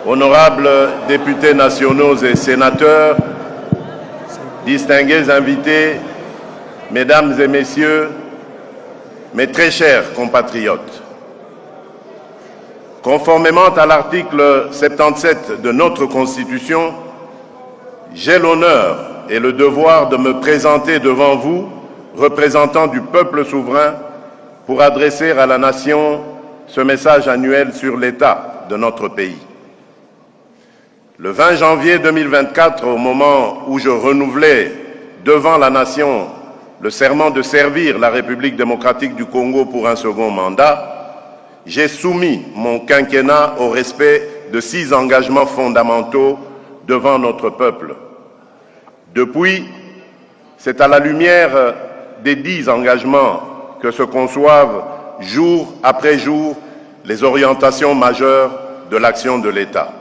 Honorables députés nationaux et sénateurs, distingués invités, mesdames et messieurs, mes très chers compatriotes, conformément à l'article 77 de notre Constitution, j'ai l'honneur et le devoir de me présenter devant vous, représentant du peuple souverain, pour adresser à la nation ce message annuel sur l'état de notre pays. Le 20 janvier 2024, au moment où je renouvelais devant la nation le serment de servir la République démocratique du Congo pour un second mandat, j'ai soumis mon quinquennat au respect de 6 engagements fondamentaux devant notre peuple. Depuis, c'est à la lumière des 10 engagements que se conçoivent jour après jour les orientations majeures de l'action de l'État.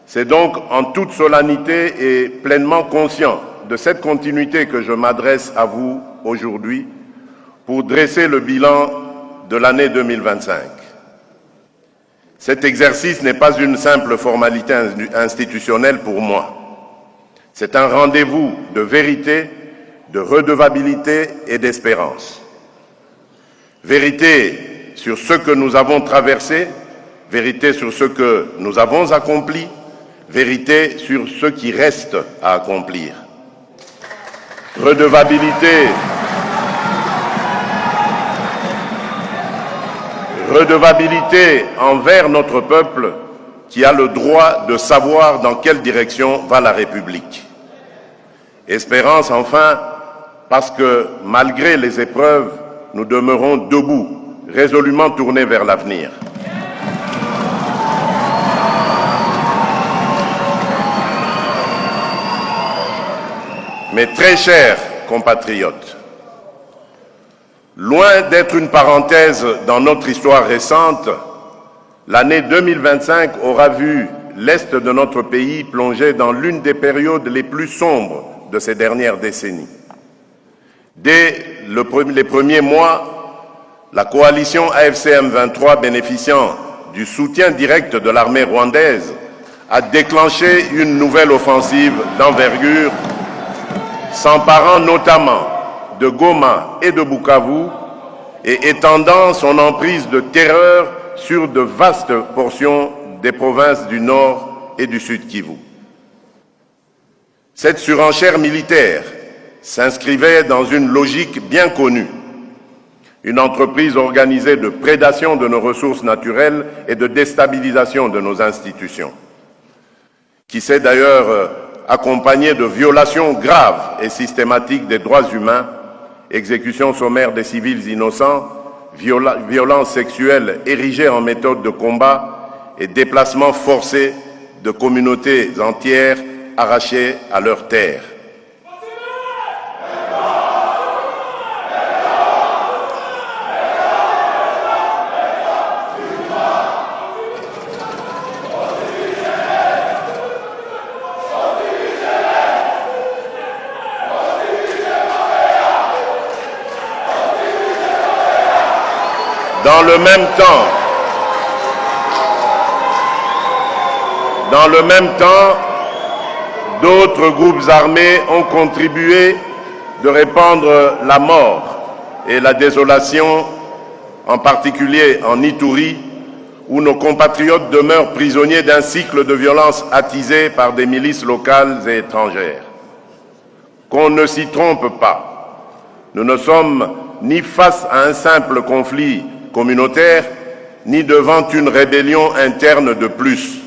C'est donc en toute solennité et pleinement conscient de cette continuité que je m'adresse à vous aujourd'hui pour dresser le bilan de l'année 2025. Cet exercice n'est pas une simple formalité institutionnelle pour moi. C'est un rendez-vous de vérité, de redevabilité et d'espérance. Vérité sur ce que nous avons traversé, vérité sur ce que nous avons accompli, vérité sur ce qui reste à accomplir. Redevabilité envers notre peuple qui a le droit de savoir dans quelle direction va la République. Espérance enfin, parce que malgré les épreuves, nous demeurons debout, résolument tournés vers l'avenir. Mes très chers compatriotes, loin d'être une parenthèse dans notre histoire récente, l'année 2025 aura vu l'Est de notre pays plonger dans l'une des périodes les plus sombres de ces dernières décennies. Dès les premiers mois, la coalition AFC M23, bénéficiant du soutien direct de l'armée rwandaise, a déclenché une nouvelle offensive d'envergure, s'emparant notamment de Goma et de Bukavu et étendant son emprise de terreur sur de vastes portions des provinces du Nord et du Sud Kivu. Cette surenchère militaire s'inscrivait dans une logique bien connue, une entreprise organisée de prédation de nos ressources naturelles et de déstabilisation de nos institutions, qui s'est d'ailleurs accompagnée de violations graves et systématiques des droits humains, exécutions sommaires des civils innocents, violences sexuelles érigées en méthode de combat et déplacements forcés de communautés entières arrachées à leurs terres. Dans le même temps, d'autres groupes armés ont contribué de répandre la mort et la désolation, en particulier en Ituri, où nos compatriotes demeurent prisonniers d'un cycle de violence attisé par des milices locales et étrangères. Qu'on ne s'y trompe pas, nous ne sommes ni face à un simple conflit communautaire, ni devant une rébellion interne de plus.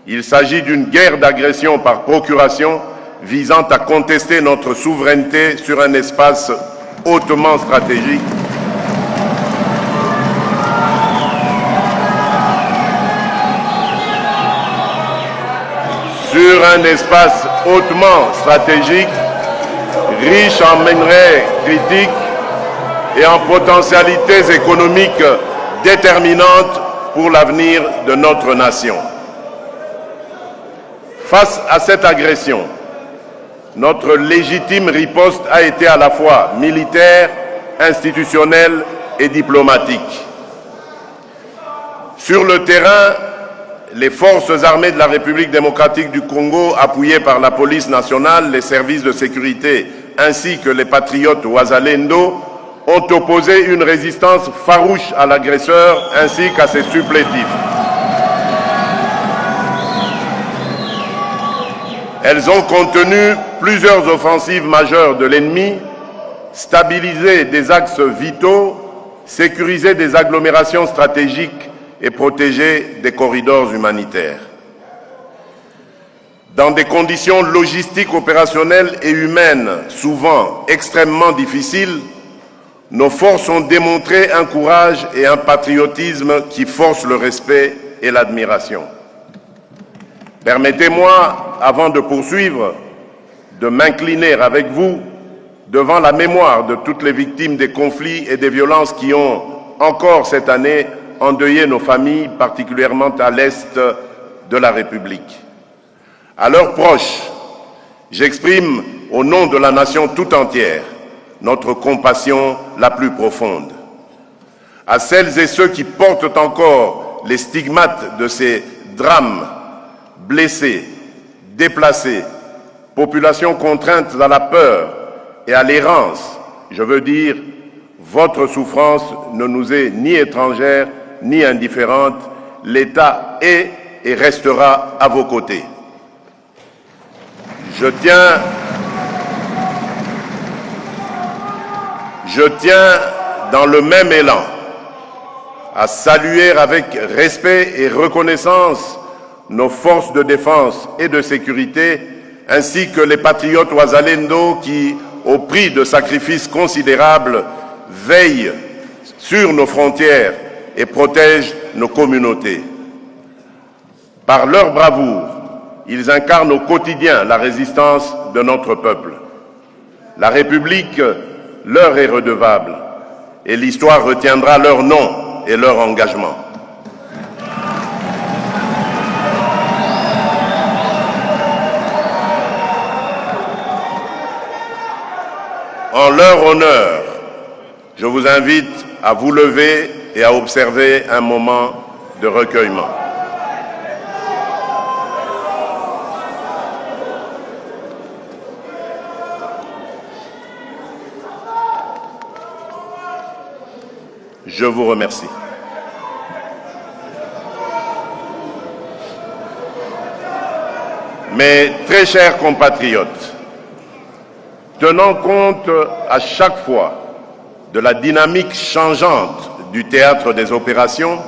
Il s'agit d'une guerre d'agression par procuration visant à contester notre souveraineté sur un espace hautement stratégique riche en minerais critiques et en potentialités économiques déterminantes pour l'avenir de notre nation. Face à cette agression, notre légitime riposte a été à la fois militaire, institutionnelle et diplomatique. Sur le terrain, les forces armées de la République démocratique du Congo, appuyées par la police nationale, les services de sécurité ainsi que les patriotes Wazalendo, ont opposé une résistance farouche à l'agresseur ainsi qu'à ses supplétifs. Elles ont contenu plusieurs offensives majeures de l'ennemi, stabilisé des axes vitaux, sécurisé des agglomérations stratégiques et protégé des corridors humanitaires. Dans des conditions logistiques, opérationnelles et humaines souvent extrêmement difficiles, nos forces ont démontré un courage et un patriotisme qui forcent le respect et l'admiration. Permettez-moi, avant de poursuivre, de m'incliner avec vous devant la mémoire de toutes les victimes des conflits et des violences qui ont encore cette année endeuillé nos familles, particulièrement à l'est de la République. À leurs proches, j'exprime au nom de la nation tout entière notre compassion la plus profonde. À celles et ceux qui portent encore les stigmates de ces drames, blessés, déplacés, populations contraintes à la peur et à l'errance, je veux dire, votre souffrance ne nous est ni étrangère ni indifférente. L'État est et restera à vos côtés. Je tiens dans le même élan à saluer avec respect et reconnaissance nos forces de défense et de sécurité, ainsi que les patriotes Wazalendo qui, au prix de sacrifices considérables, veillent sur nos frontières et protègent nos communautés. Par leur bravoure, ils incarnent au quotidien la résistance de notre peuple. La République leur est redevable et l'histoire retiendra leur nom et leur engagement. En leur honneur, je vous invite à vous lever et à observer un moment de recueillement. Je vous remercie. Mes très chers compatriotes, tenant compte à chaque fois de la dynamique changeante du théâtre des opérations,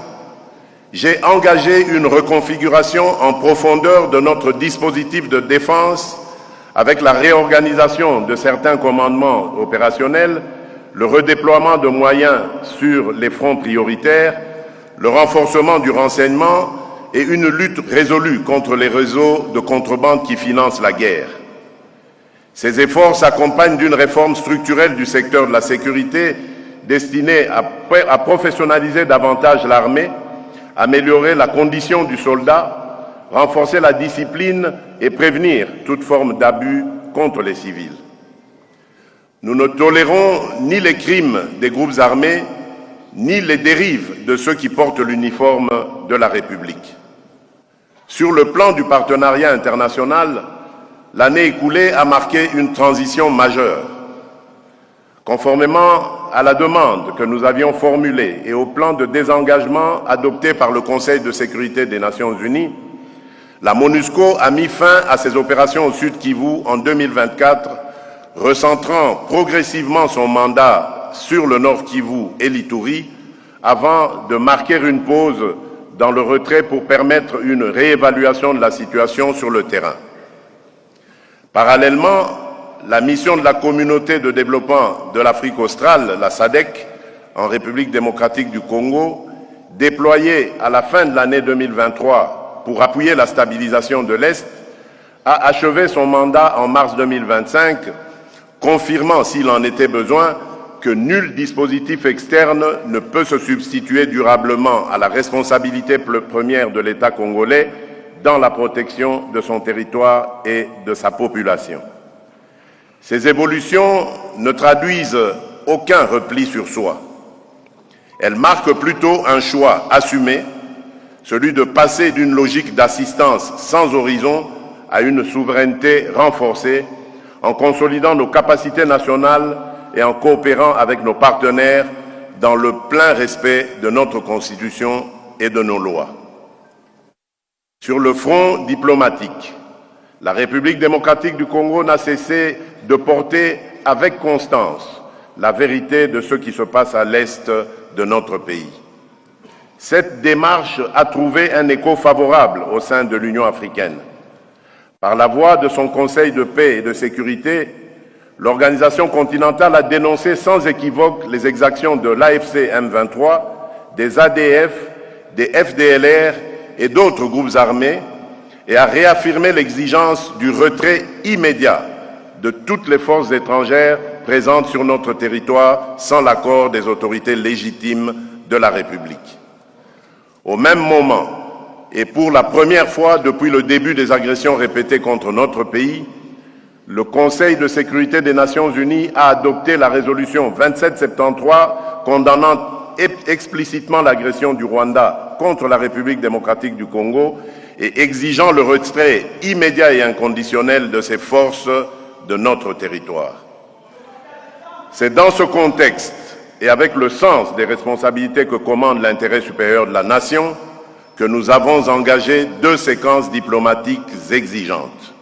j'ai engagé une reconfiguration en profondeur de notre dispositif de défense avec la réorganisation de certains commandements opérationnels, le redéploiement de moyens sur les fronts prioritaires, le renforcement du renseignement et une lutte résolue contre les réseaux de contrebande qui financent la guerre. Ces efforts s'accompagnent d'une réforme structurelle du secteur de la sécurité destinée à professionnaliser davantage l'armée, améliorer la condition du soldat, renforcer la discipline et prévenir toute forme d'abus contre les civils. Nous ne tolérons ni les crimes des groupes armés, ni les dérives de ceux qui portent l'uniforme de la République. Sur le plan du partenariat international, l'année écoulée a marqué une transition majeure. Conformément à la demande que nous avions formulée et au plan de désengagement adopté par le Conseil de sécurité des Nations Unies, la MONUSCO a mis fin à ses opérations au Sud Kivu en 2024, recentrant progressivement son mandat sur le Nord Kivu et l'Ituri, avant de marquer une pause dans le retrait pour permettre une réévaluation de la situation sur le terrain. Parallèlement, la mission de la Communauté de développement de l'Afrique australe, la SADC, en République démocratique du Congo, déployée à la fin de l'année 2023 pour appuyer la stabilisation de l'Est, a achevé son mandat en mars 2025, confirmant, s'il en était besoin, que nul dispositif externe ne peut se substituer durablement à la responsabilité première de l'État congolais dans la protection de son territoire et de sa population. Ces évolutions ne traduisent aucun repli sur soi. Elles marquent plutôt un choix assumé celui de passer d'une logique d'assistance sans horizon à une souveraineté renforcée, en consolidant nos capacités nationales et en coopérant avec nos partenaires dans le plein respect de notre Constitution et de nos lois. Sur le front diplomatique, la République démocratique du Congo n'a cessé de porter avec constance la vérité de ce qui se passe à l'est de notre pays. Cette démarche a trouvé un écho favorable au sein de l'Union africaine. Par la voix de son Conseil de paix et de sécurité, l'organisation continentale a dénoncé sans équivoque les exactions de l'AFC M23, des ADF, des FDLR et d'autres groupes armés et a réaffirmé l'exigence du retrait immédiat de toutes les forces étrangères présentes sur notre territoire sans l'accord des autorités légitimes de la République. Au même moment, et pour la première fois depuis le début des agressions répétées contre notre pays, le Conseil de sécurité des Nations Unies a adopté la résolution 2773 condamnant explicitement l'agression du Rwanda contre la République démocratique du Congo et exigeant le retrait immédiat et inconditionnel de ces forces de notre territoire. C'est dans ce contexte et avec le sens des responsabilités que commande l'intérêt supérieur de la nation que nous avons engagé deux séquences diplomatiques exigeantes.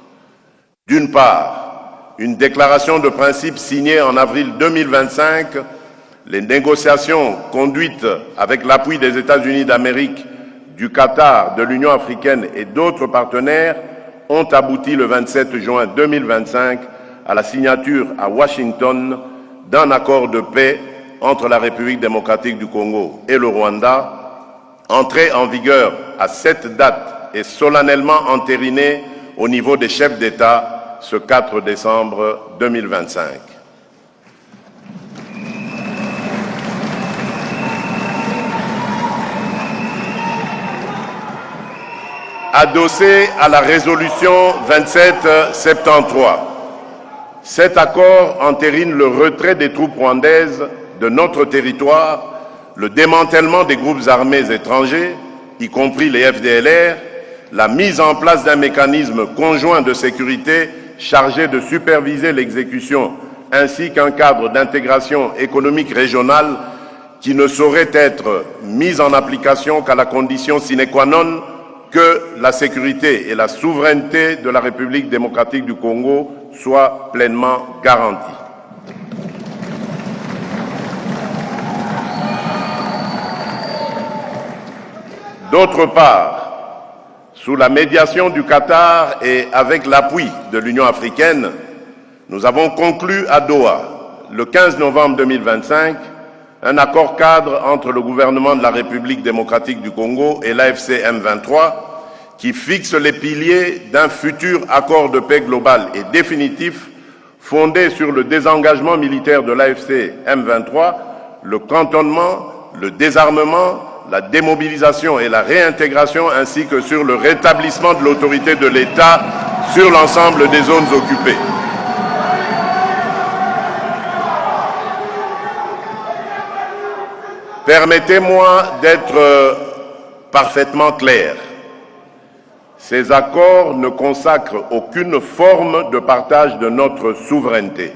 D'une part, une déclaration de principe signée en avril 2025, les négociations conduites avec l'appui des États-Unis d'Amérique, du Qatar, de l'Union africaine et d'autres partenaires ont abouti le 27 juin 2025 à la signature à Washington d'un accord de paix entre la République démocratique du Congo et le Rwanda, entré en vigueur à cette date et solennellement entériné au niveau des chefs d'État ce 4 décembre 2025. Adossé à la résolution 2773, cet accord entérine le retrait des troupes rwandaises de notre territoire, le démantèlement des groupes armés étrangers, y compris les FDLR, la mise en place d'un mécanisme conjoint de sécurité chargé de superviser l'exécution, ainsi qu'un cadre d'intégration économique régionale qui ne saurait être mis en application qu'à la condition sine qua non que la sécurité et la souveraineté de la République démocratique du Congo soient pleinement garanties. D'autre part, sous la médiation du Qatar et avec l'appui de l'Union africaine, nous avons conclu à Doha, le 15 novembre 2025, un accord cadre entre le gouvernement de la République démocratique du Congo et l'AFC M23 qui fixe les piliers d'un futur accord de paix global et définitif fondé sur le désengagement militaire de l'AFC M23, le cantonnement, le désarmement, la démobilisation et la réintégration ainsi que sur le rétablissement de l'autorité de l'État sur l'ensemble des zones occupées. Permettez-moi d'être parfaitement clair. Ces accords ne consacrent aucune forme de partage de notre souveraineté.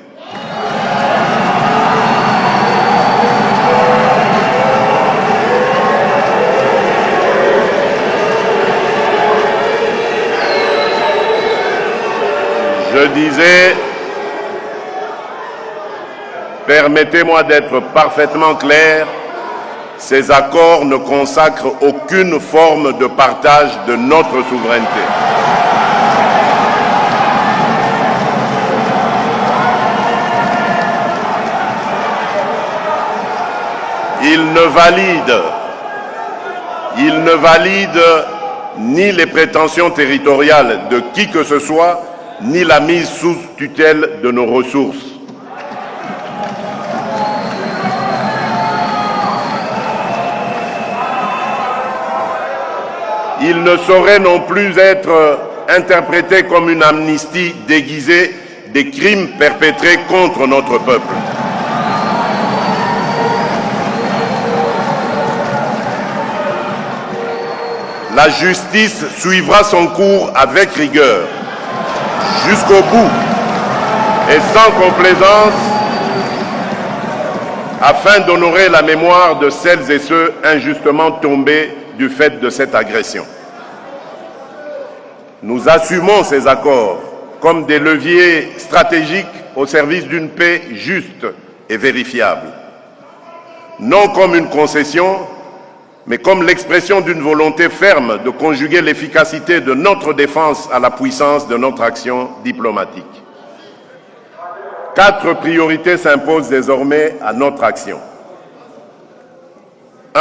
Je disais, permettez-moi d'être parfaitement clair, ces accords ne consacrent aucune forme de partage de notre souveraineté. Ils ne valident ni les prétentions territoriales de qui que ce soit, ni la mise sous tutelle de nos ressources. Il ne saurait non plus être interprété comme une amnistie déguisée des crimes perpétrés contre notre peuple. la justice suivra son cours avec rigueur, jusqu'au bout et sans complaisance, afin d'honorer la mémoire de celles et ceux injustement tombés du fait de cette agression. Nous assumons ces accords comme des leviers stratégiques au service d'une paix juste et vérifiable, non comme une concession, mais comme l'expression d'une volonté ferme de conjuguer l'efficacité de notre défense à la puissance de notre action diplomatique. 4 priorités s'imposent désormais à notre action. 1.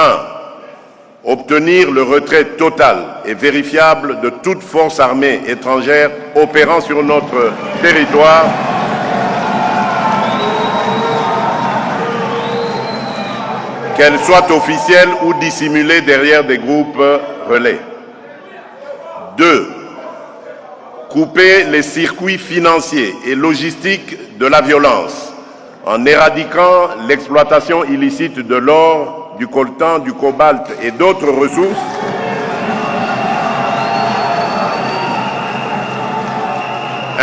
Obtenir le retrait total et vérifiable de toute force armée étrangère opérant sur notre territoire, qu'elle soit officielle ou dissimulée derrière des groupes relais. 2. Couper les circuits financiers et logistiques de la violence en éradiquant l'exploitation illicite de l'or, du coltan, du cobalt et d'autres ressources,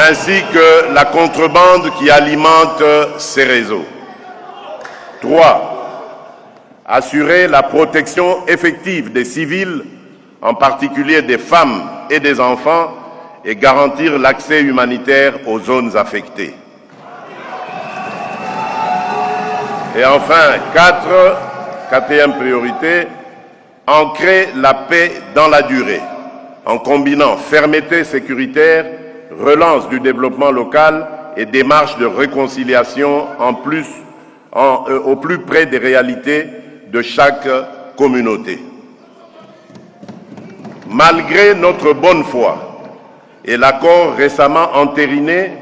ainsi que la contrebande qui alimente ces réseaux. 3. Assurer la protection effective des civils, en particulier des femmes et des enfants, et garantir l'accès humanitaire aux zones affectées. Et enfin, 4e priorité, ancrer la paix dans la durée, en combinant fermeté sécuritaire, relance du développement local et démarche de réconciliation au plus près des réalités de chaque communauté. Malgré notre bonne foi et l'accord récemment entériné,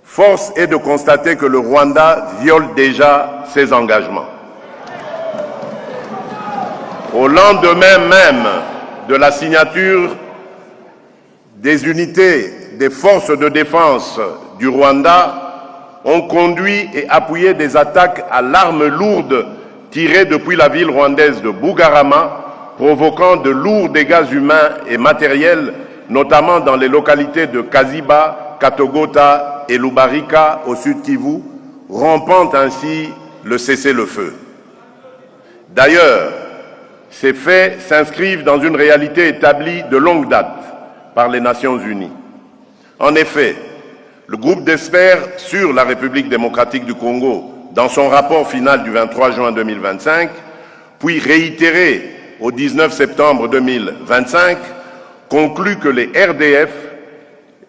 force est de constater que le Rwanda viole déjà ses engagements. Au lendemain même de la signature des unités des forces de défense du Rwanda, ont conduit et appuyé des attaques à l'arme lourde tirées depuis la ville rwandaise de Bugarama, provoquant de lourds dégâts humains et matériels, notamment dans les localités de Kaziba, Katogota et Lubarika au sud Kivu, rompant ainsi le cessez-le-feu. D'ailleurs, ces faits s'inscrivent dans une réalité établie de longue date par les Nations Unies. En effet, le groupe d'experts sur la République démocratique du Congo, dans son rapport final du 23 juin 2025, puis réitéré au 19 septembre 2025, conclut que les RDF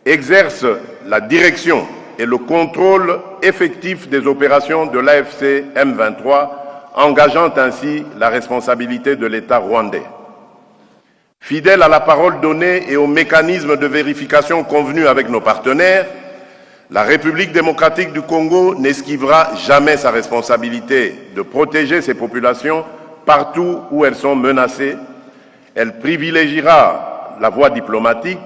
exercent la direction et le contrôle effectif des opérations de l'AFC M23, engageant ainsi la responsabilité de l'État rwandais. Fidèle à la parole donnée et aux mécanismes de vérification convenus avec nos partenaires, la République démocratique du Congo n'esquivera jamais sa responsabilité de protéger ses populations partout où elles sont menacées. Elle privilégiera la voie diplomatique,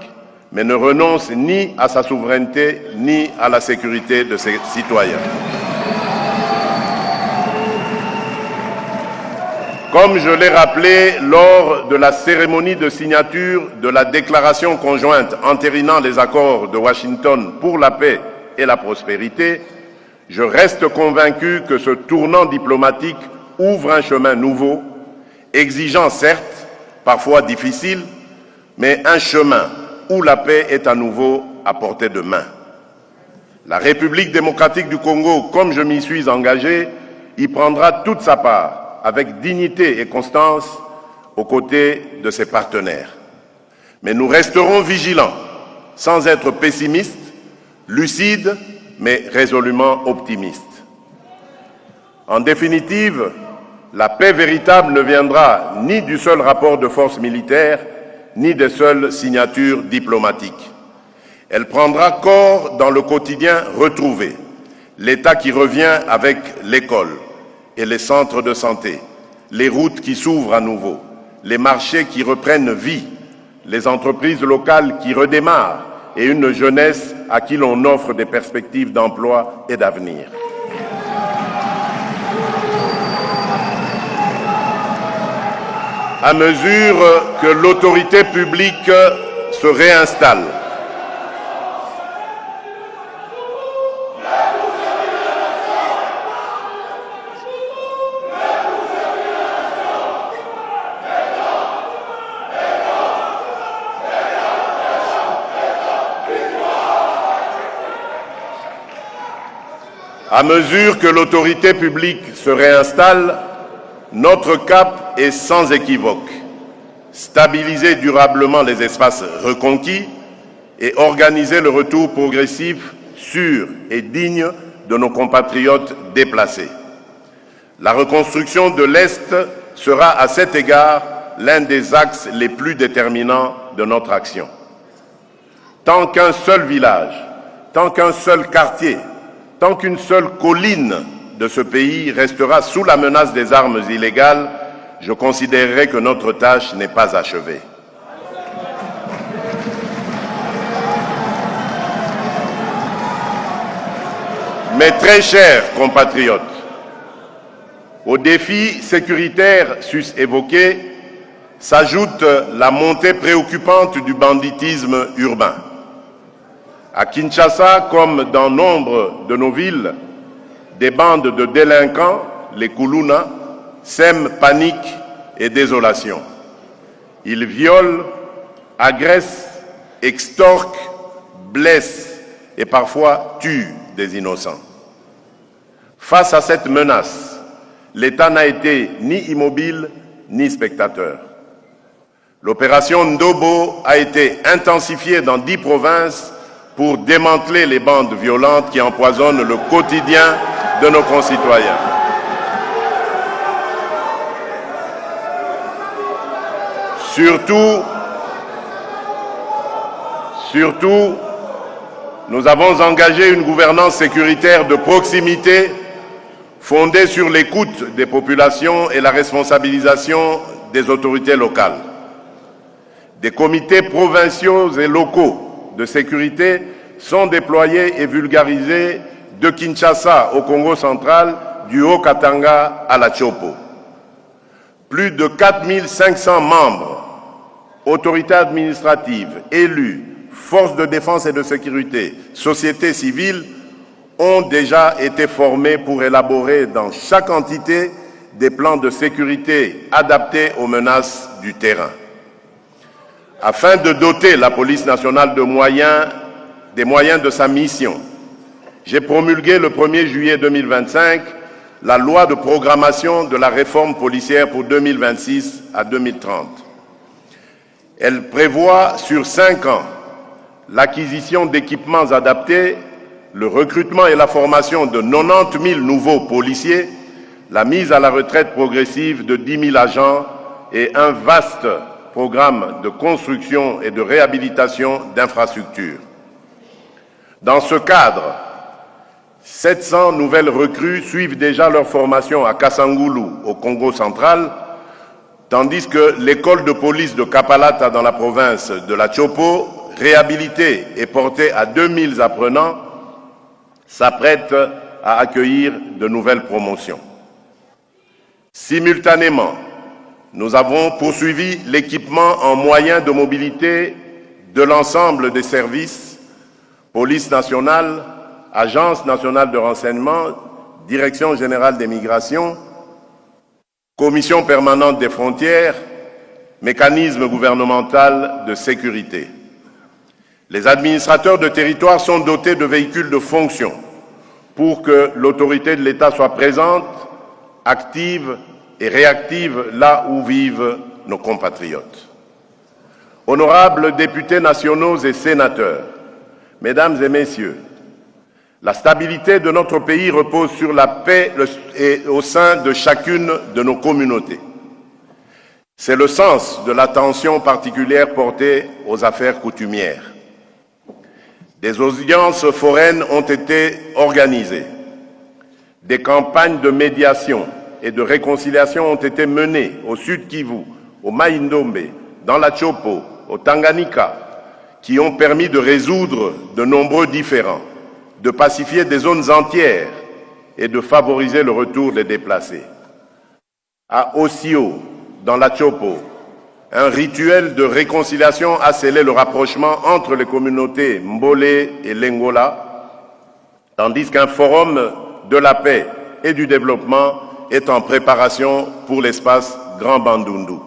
mais ne renonce ni à sa souveraineté ni à la sécurité de ses citoyens. Comme je l'ai rappelé lors de la cérémonie de signature de la déclaration conjointe entérinant les accords de Washington pour la paix et la prospérité, je reste convaincu que ce tournant diplomatique ouvre un chemin nouveau, exigeant certes, parfois difficile, mais un chemin où la paix est à nouveau à portée de main. La République démocratique du Congo, comme je m'y suis engagé, y prendra toute sa part, avec dignité et constance, aux côtés de ses partenaires. Mais nous resterons vigilants, sans être pessimistes, lucides, mais résolument optimistes. En définitive, la paix véritable ne viendra ni du seul rapport de force militaire, ni des seules signatures diplomatiques. Elle prendra corps dans le quotidien retrouvé, l'État qui revient avec l'école et les centres de santé, les routes qui s'ouvrent à nouveau, les marchés qui reprennent vie, les entreprises locales qui redémarrent et une jeunesse à qui l'on offre des perspectives d'emploi et d'avenir. à mesure que l'autorité publique se réinstalle. À mesure que l'autorité publique se réinstalle, notre cap est sans équivoque. Stabiliser durablement les espaces reconquis et organiser le retour progressif, sûr et digne de nos compatriotes déplacés. La reconstruction de l'Est sera à cet égard l'un des axes les plus déterminants de notre action. Tant qu'un seul village, tant qu'un seul quartier, tant qu'une seule colline de ce pays restera sous la menace des armes illégales, je considérerai que notre tâche n'est pas achevée. Mes très chers compatriotes, aux défis sécuritaires sus-évoqués s'ajoute la montée préoccupante du banditisme urbain. À Kinshasa, comme dans nombre de nos villes, des bandes de délinquants, les Kuluna, sèment panique et désolation. Ils violent, agressent, extorquent, blessent et parfois tuent des innocents. Face à cette menace, l'État n'a été ni immobile ni spectateur. L'opération Ndobo a été intensifiée dans 10 provinces pour démanteler les bandes violentes qui empoisonnent le quotidien de nos concitoyens. Surtout, nous avons engagé une gouvernance sécuritaire de proximité fondée sur l'écoute des populations et la responsabilisation des autorités locales. Des comités provinciaux et locaux de sécurité sont déployés et vulgarisés de Kinshasa au Congo central, du Haut-Katanga à la Chopo. Plus de 4500 membres, autorités administratives, élus, forces de défense et de sécurité, société civile, ont déjà été formés pour élaborer dans chaque entité des plans de sécurité adaptés aux menaces du terrain. Afin de doter la police nationale des moyens de sa mission, j'ai promulgué le 1er juillet 2025 la loi de programmation de la réforme policière pour 2026 à 2030. Elle prévoit sur 5 ans l'acquisition d'équipements adaptés, le recrutement et la formation de 90 000 nouveaux policiers, la mise à la retraite progressive de 10 000 agents et un vaste programme de construction et de réhabilitation d'infrastructures. Dans ce cadre, 700 nouvelles recrues suivent déjà leur formation à Kassangoulou, au Congo central, tandis que l'école de police de Kapalata dans la province de la Chopo, réhabilitée et portée à 2000 apprenants, s'apprête à accueillir de nouvelles promotions. Simultanément, nous avons poursuivi l'équipement en moyens de mobilité de l'ensemble des services, police nationale, Agence nationale de renseignement, Direction générale des migrations, Commission permanente des frontières, mécanisme gouvernemental de sécurité. Les administrateurs de territoire sont dotés de véhicules de fonction pour que l'autorité de l'État soit présente, active et réactive là où vivent nos compatriotes. Honorables députés nationaux et sénateurs, Mesdames et Messieurs, la stabilité de notre pays repose sur la paix au sein de chacune de nos communautés. C'est le sens de l'attention particulière portée aux affaires coutumières. Des audiences foraines ont été organisées. Des campagnes de médiation et de réconciliation ont été menées au Sud Kivu, au Mai-Ndombe, dans la Chopo, au Tanganyika, qui ont permis de résoudre de nombreux différends, de pacifier des zones entières et de favoriser le retour des déplacés. À Osio, dans la Chopo, un rituel de réconciliation a scellé le rapprochement entre les communautés Mbole et Lengola, tandis qu'un forum de la paix et du développement est en préparation pour l'espace Grand Bandundu.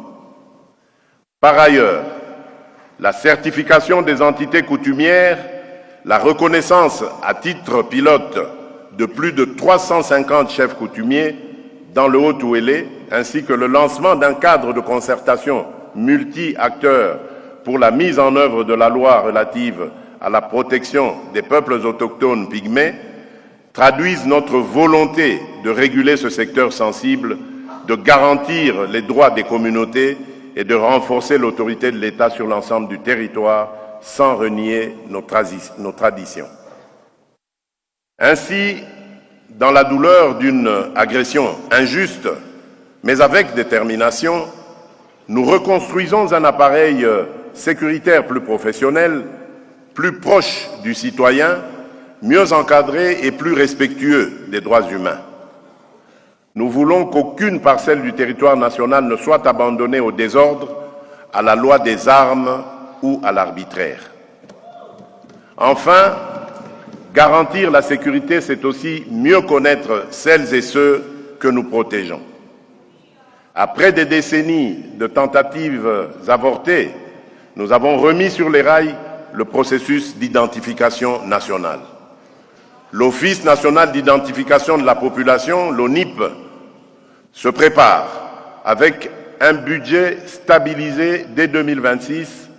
Par ailleurs, la certification des entités coutumières, la reconnaissance à titre pilote de plus de 350 chefs coutumiers dans le Haut-Ouélé, ainsi que le lancement d'un cadre de concertation multi-acteurs pour la mise en œuvre de la loi relative à la protection des peuples autochtones pygmées, traduisent notre volonté de réguler ce secteur sensible, de garantir les droits des communautés et de renforcer l'autorité de l'État sur l'ensemble du territoire sans renier nos traditions. Ainsi, dans la douleur d'une agression injuste, mais avec détermination, nous reconstruisons un appareil sécuritaire plus professionnel, plus proche du citoyen, mieux encadré et plus respectueux des droits humains. Nous voulons qu'aucune parcelle du territoire national ne soit abandonnée au désordre, à la loi des armes ou à l'arbitraire. Enfin, garantir la sécurité, c'est aussi mieux connaître celles et ceux que nous protégeons. Après des décennies de tentatives avortées, nous avons remis sur les rails le processus d'identification nationale. L'Office national d'identification de la population, l'ONIP, se prépare avec un budget stabilisé dès 2026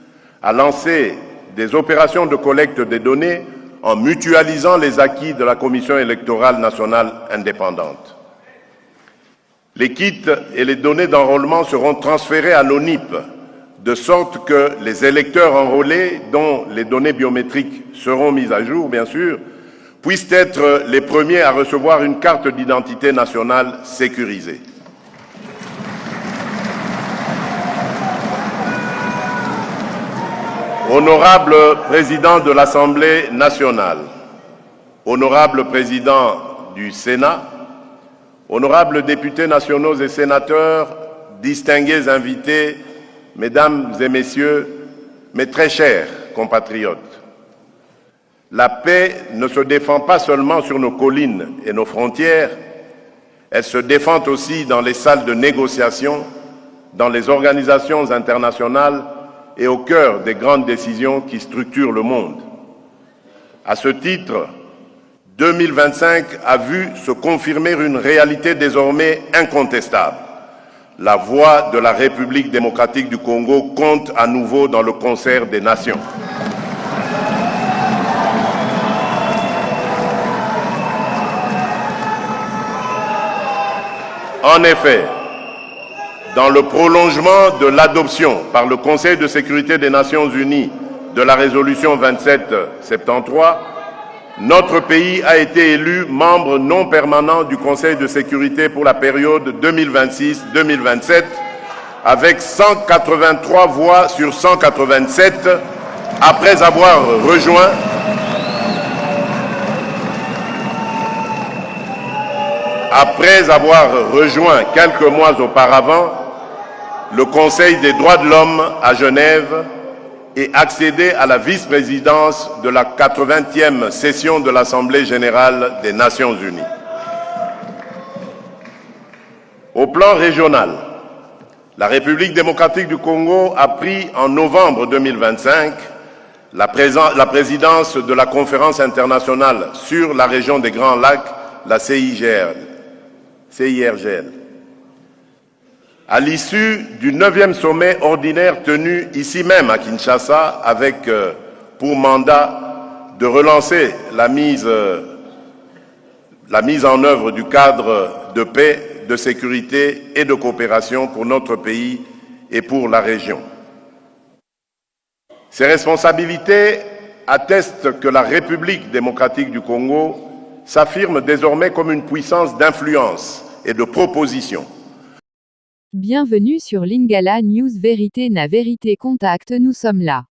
à lancer des opérations de collecte des données en mutualisant les acquis de la Commission électorale nationale indépendante. Les kits et les données d'enrôlement seront transférés à l'ONIP, de sorte que les électeurs enrôlés, dont les données biométriques seront mises à jour, bien sûr, puissent être les premiers à recevoir une carte d'identité nationale sécurisée. Honorable Président de l'Assemblée nationale, Honorable Président du Sénat, honorables députés nationaux et sénateurs, distingués invités, Mesdames et Messieurs, mes très chers compatriotes, la paix ne se défend pas seulement sur nos collines et nos frontières, elle se défend aussi dans les salles de négociation, dans les organisations internationales et au cœur des grandes décisions qui structurent le monde. À ce titre, 2025 a vu se confirmer une réalité désormais incontestable. La voix de la République démocratique du Congo compte à nouveau dans le concert des nations. En effet, dans le prolongement de l'adoption par le Conseil de sécurité des Nations Unies de la résolution 2773, notre pays a été élu membre non permanent du Conseil de sécurité pour la période 2026-2027 avec 183 voix sur 187 après avoir rejoint quelques mois auparavant le Conseil des droits de l'homme à Genève et accéder à la vice-présidence de la 80e session de l'Assemblée générale des Nations unies. Au plan régional, la République démocratique du Congo a pris en novembre 2025 la présidence de la Conférence internationale sur la région des Grands Lacs, la CIRGL. À l'issue du 9e sommet ordinaire tenu ici même à Kinshasa avec pour mandat de relancer la mise en œuvre du cadre de paix, de sécurité et de coopération pour notre pays et pour la région. Ces responsabilités attestent que la République démocratique du Congo s'affirme désormais comme une puissance d'influence et de proposition. Bienvenue sur Lingala News Vérité na Vérité Contact, nous sommes là.